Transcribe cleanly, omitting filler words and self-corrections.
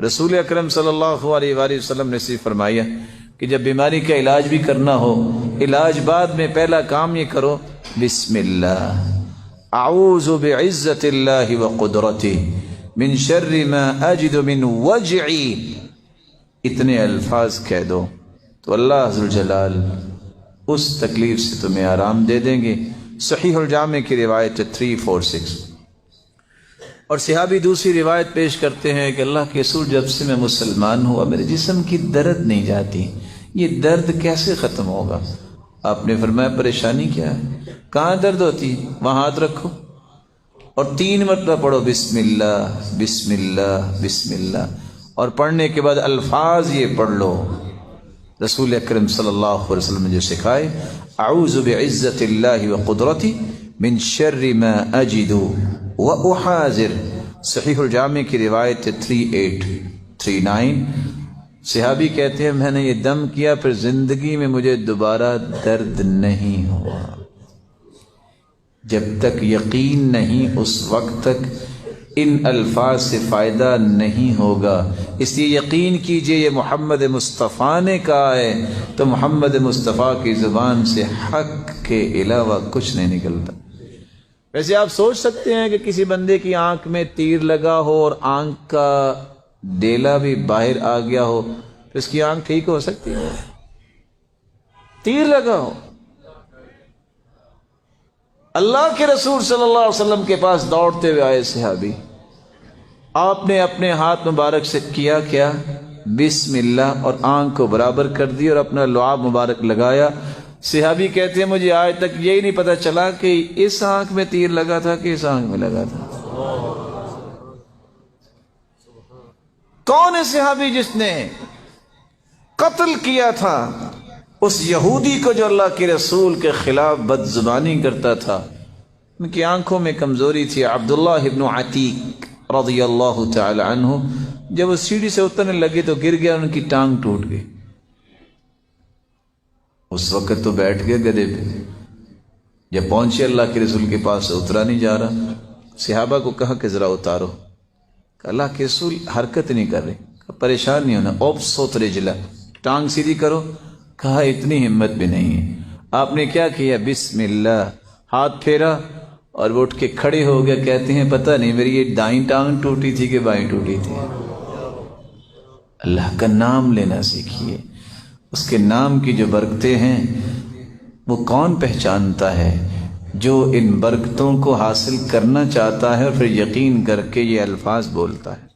رسول اکرم صلی اللہ علیہ وآلہ وسلم نے صرف فرمایا کہ جب بیماری کا علاج بھی کرنا ہو، علاج بعد میں پہلا کام یہ کرو، بسم اللہ، اعوذ بعزت اللہ وقدرتہ من شر ما اجد من وجعی، اتنے الفاظ کہہ دو تو اللہ ذوالجلال اس تکلیف سے تمہیں آرام دے دیں گے۔ صحیح الجامع کی روایت 346۔ اور صحابی دوسری روایت پیش کرتے ہیں کہ اللہ کے رسول، جب سے میں مسلمان ہوا میرے جسم کی درد نہیں جاتی، یہ درد کیسے ختم ہوگا؟ آپ نے فرمایا پریشانی کیا ہے؟ کہاں درد ہوتی ہے؟ وہاں ہاتھ رکھو اور 3 مرتبہ پڑھو، بسم اللہ بسم اللہ بسم اللہ، اور پڑھنے کے بعد الفاظ یہ پڑھ لو رسول اکرم صلی اللہ علیہ وسلم نے جو سکھائے، اعوذ بعزت اللہ وقدرتہ من شر ما اجد واحاذر۔ صحیح الجامع کی روایت 3839۔ صحابی کہتے ہیں میں نے یہ دم کیا، پھر زندگی میں مجھے دوبارہ درد نہیں ہوا۔ جب تک یقین نہیں اس وقت تک ان الفاظ سے فائدہ نہیں ہوگا۔ اس لیے یقین کیجئے یہ محمد مصطفیٰ نے کہا ہے تو محمد مصطفیٰ کی زبان سے حق کے علاوہ کچھ نہیں نکلتا۔ ویسے آپ سوچ سکتے ہیں کہ کسی بندے کی آنکھ میں تیر لگا ہو اور آنکھ کا ڈیلا بھی باہر آ گیا ہو تو اس کی آنکھ ٹھیک ہو سکتی ہے؟ تیر لگا ہو۔ اللہ کے رسول صلی اللہ علیہ وسلم کے پاس دوڑتے ہوئے آئے صحابی، آپ نے اپنے ہاتھ مبارک سے کیا کیا؟ بسم اللہ، اور آنکھ کو برابر کر دی اور اپنا لعاب مبارک لگایا۔ صحابی کہتے ہیں مجھے آج تک یہی نہیں پتا چلا کہ اس آنکھ میں تیر لگا تھا کہ اس آنکھ میں لگا تھا۔ کون ہے صحابی جس نے قتل کیا تھا اس یہودی کو جو اللہ کے رسول کے خلاف بد زبانی کرتا تھا؟ ان کی آنکھوں میں کمزوری تھی۔ عبداللہ ابن عتیق رضی اللہ تعالی عنہ جب وہ سیڑھی سے اترنے لگے تو گر گیا، ان کی ٹانگ ٹوٹ گئی۔ اس وقت تو بیٹھ گئے گدھے پہ، جب پہنچے اللہ کے رسول کے پاس سے اترا نہیں جا رہا۔ صحابہ کو کہا کہ ذرا اتارو، کہ اللہ کے رسول حرکت نہیں کر رہے، کہ پریشان نہیں ہونا، اوپ سوت رجلا، ٹانگ سیدھی کرو۔ کہا اتنی ہمت بھی نہیں ہے۔ آپ نے کیا کیا؟ بسم اللہ، ہاتھ پھیرا اور وہ اٹھ کے کھڑے ہو گیا۔ کہتے ہیں پتہ نہیں میری یہ دائیں ٹانگ ٹوٹی تھی کہ بائیں ٹوٹی تھی۔ اللہ کا نام لینا سیکھیے، اس کے نام کی جو برکتیں ہیں وہ کون پہچانتا ہے؟ جو ان برکتوں کو حاصل کرنا چاہتا ہے اور پھر یقین کر کے یہ الفاظ بولتا ہے۔